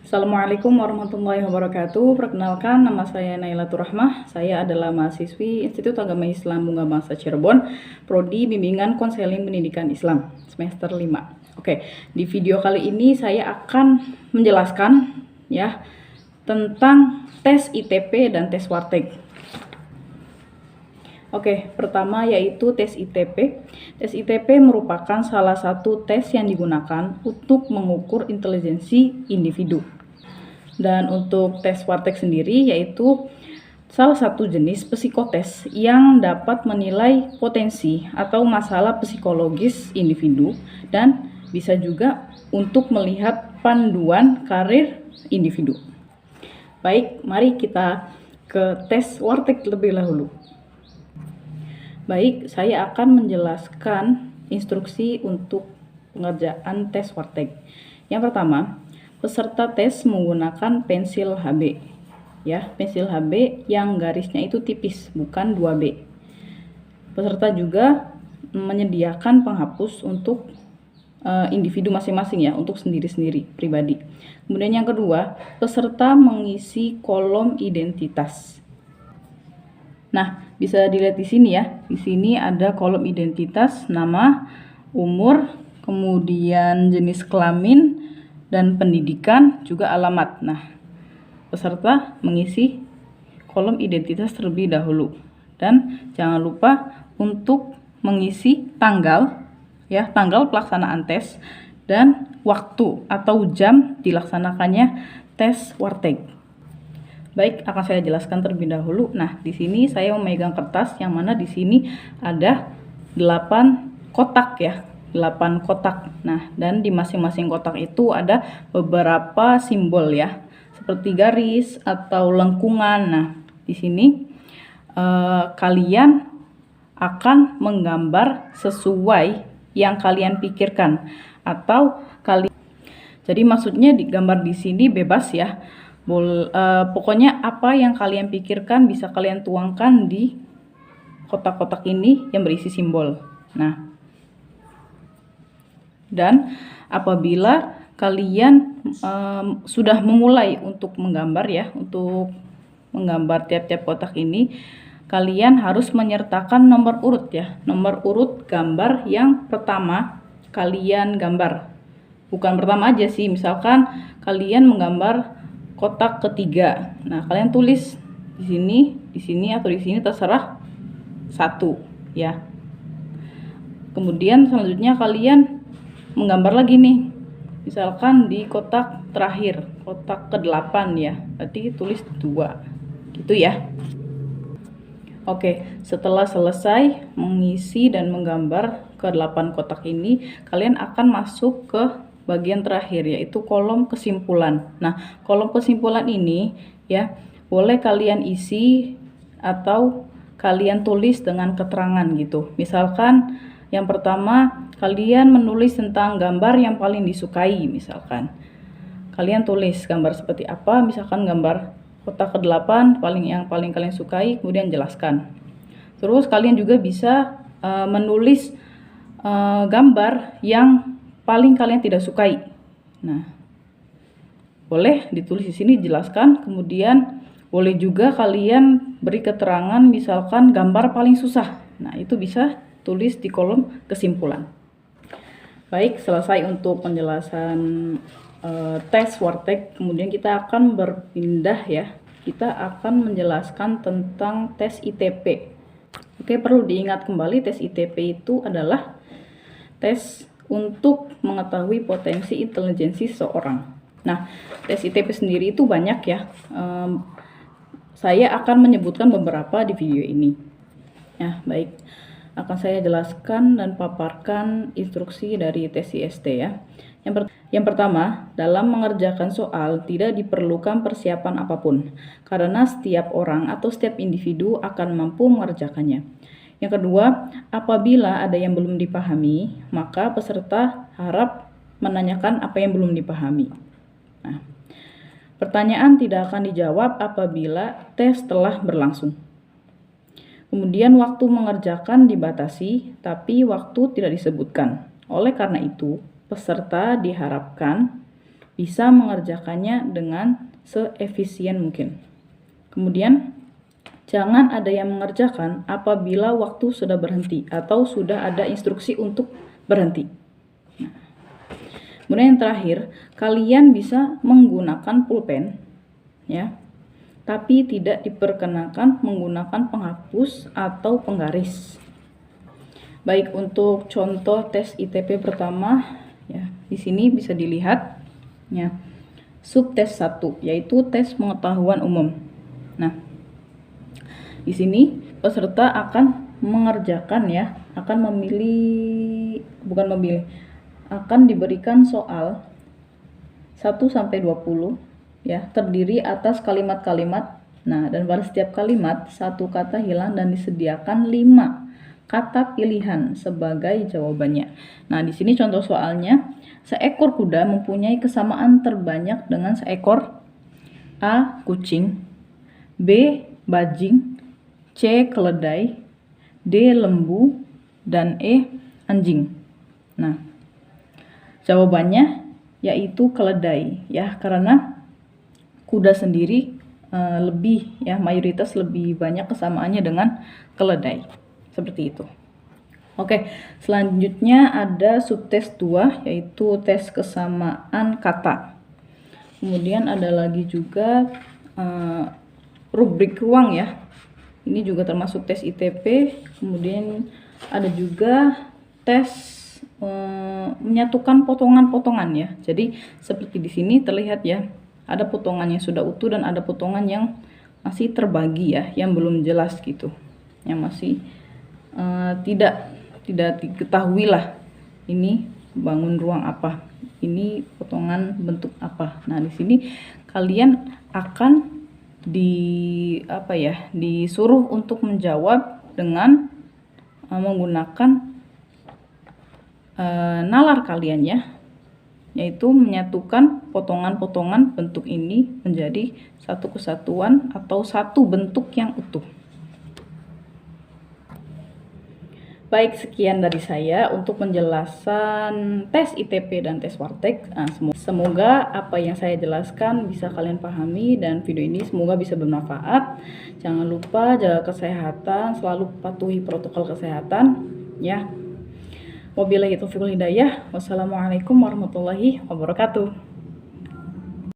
Assalamualaikum warahmatullahi wabarakatuh. Perkenalkan, nama saya Nailatul Rahmah. Saya adalah mahasiswi Institut Agama Islam Bunga Bangsa Cirebon, Prodi Bimbingan Konseling Pendidikan Islam, semester 5. Oke, di video kali ini saya akan menjelaskan ya tentang tes ITP dan tes Warteg. Oke, pertama yaitu tes ITP. Tes ITP merupakan salah satu tes yang digunakan untuk mengukur intelijensi individu. Dan untuk tes Warteg sendiri yaitu salah satu jenis psikotes yang dapat menilai potensi atau masalah psikologis individu dan bisa juga untuk melihat panduan karir individu. Baik, mari kita ke tes Warteg terlebih dahulu. Baik, saya akan menjelaskan instruksi untuk pengerjaan tes Warteg. Yang pertama, peserta tes menggunakan pensil HB. Ya, pensil HB yang garisnya itu tipis, bukan 2B. Peserta juga menyediakan penghapus untuk individu masing-masing ya, untuk sendiri-sendiri pribadi. Kemudian yang kedua, peserta mengisi kolom identitas. Nah, bisa dilihat di sini ya. Di sini ada kolom identitas, nama, umur, kemudian jenis kelamin, dan pendidikan, juga alamat. Nah, peserta mengisi kolom identitas terlebih dahulu. Dan jangan lupa untuk mengisi tanggal, ya, tanggal pelaksanaan tes, dan waktu atau jam dilaksanakannya tes Warteg. Baik, akan saya jelaskan terlebih dahulu. Nah, di sini saya memegang kertas yang mana di sini ada 8 kotak ya, 8 kotak. Nah, dan di masing-masing kotak itu ada beberapa simbol ya, seperti garis atau lengkungan. Nah, di sini kalian akan menggambar sesuai yang kalian pikirkan atau jadi maksudnya digambar di sini bebas ya. Pokoknya apa yang kalian pikirkan bisa kalian tuangkan di kotak-kotak ini yang berisi simbol. Nah, dan apabila kalian sudah memulai untuk menggambar ya, untuk menggambar tiap-tiap kotak ini, kalian harus menyertakan nomor urut ya, nomor urut gambar yang pertama kalian gambar. Bukan pertama aja sih, misalkan kalian menggambar kotak ketiga. Nah, kalian tulis di sini atau di sini terserah 1 ya. Kemudian selanjutnya kalian menggambar lagi nih. Misalkan di kotak terakhir, kotak ke-8 ya. Berarti tulis 2. Gitu ya. Oke, setelah selesai mengisi dan menggambar ke-8 kotak ini, kalian akan masuk ke bagian terakhir yaitu kolom kesimpulan. Nah, kolom kesimpulan ini ya boleh kalian isi atau kalian tulis dengan keterangan gitu. Misalkan yang pertama kalian menulis tentang gambar yang paling disukai, misalkan. Kalian tulis gambar seperti apa, misalkan gambar kotak ke-8 yang paling kalian sukai, kemudian jelaskan. Terus kalian juga bisa menulis gambar yang paling kalian tidak sukai. Nah, boleh ditulis di sini, jelaskan. Kemudian boleh juga kalian beri keterangan, misalkan gambar paling susah. Nah, itu bisa tulis di kolom kesimpulan. Baik, selesai untuk penjelasan tes Warteg. Kemudian kita akan berpindah ya. Kita akan menjelaskan tentang tes ITP. Oke, perlu diingat kembali tes ITP itu adalah tes untuk mengetahui potensi intelijensi seseorang. Nah, tes ITP sendiri itu banyak ya. Saya akan menyebutkan beberapa di video ini. Ya, baik. Akan saya jelaskan dan paparkan instruksi dari tes IST ya. Yang pertama, dalam mengerjakan soal tidak diperlukan persiapan apapun, karena setiap orang atau setiap individu akan mampu mengerjakannya. Yang kedua, apabila ada yang belum dipahami, maka peserta harap menanyakan apa yang belum dipahami. Nah, pertanyaan tidak akan dijawab apabila tes telah berlangsung. Kemudian waktu mengerjakan dibatasi, tapi waktu tidak disebutkan. Oleh karena itu, peserta diharapkan bisa mengerjakannya dengan seefisien mungkin. Kemudian, jangan ada yang mengerjakan apabila waktu sudah berhenti atau sudah ada instruksi untuk berhenti. Kemudian yang terakhir, kalian bisa menggunakan pulpen, ya, tapi tidak diperkenakan menggunakan penghapus atau penggaris. Baik, untuk contoh tes ITP pertama, ya, di sini bisa dilihat, ya, subtes 1, yaitu tes pengetahuan umum. Nah, di sini peserta akan mengerjakan, ya, akan diberikan soal 1 sampai 20, ya, terdiri atas kalimat-kalimat. Nah, dan pada setiap kalimat satu kata hilang dan disediakan 5 kata pilihan sebagai jawabannya. Nah, di sini contoh soalnya, seekor kuda mempunyai kesamaan terbanyak dengan seekor A. kucing, B. bajing, C. keledai, D. lembu, dan E. anjing. Nah, jawabannya yaitu keledai, ya, karena kuda sendiri mayoritas lebih banyak kesamaannya dengan keledai. Seperti itu. Oke, selanjutnya ada subtes 2, yaitu tes kesamaan kata. Kemudian ada lagi juga rubrik ruang, ya. Ini juga termasuk tes ITP. Kemudian ada juga tes menyatukan potongan-potongan, ya. Jadi seperti di sini terlihat, ya, ada potongan yang sudah utuh dan ada potongan yang masih terbagi, ya, yang belum jelas gitu, yang masih tidak diketahui lah ini bangun ruang apa, ini potongan bentuk apa. Nah, di sini kalian akan disuruh untuk menjawab dengan menggunakan nalar kalian, ya, yaitu menyatukan potongan-potongan bentuk ini menjadi satu kesatuan atau satu bentuk yang utuh. Baik, sekian dari saya untuk penjelasan tes ITP dan tes Wartek. Nah, semoga apa yang saya jelaskan bisa kalian pahami dan video ini semoga bisa bermanfaat. Jangan lupa jaga kesehatan, selalu patuhi protokol kesehatan, ya. Wabillahi taufiq wal hidayah. Wassalamualaikum warahmatullahi wabarakatuh.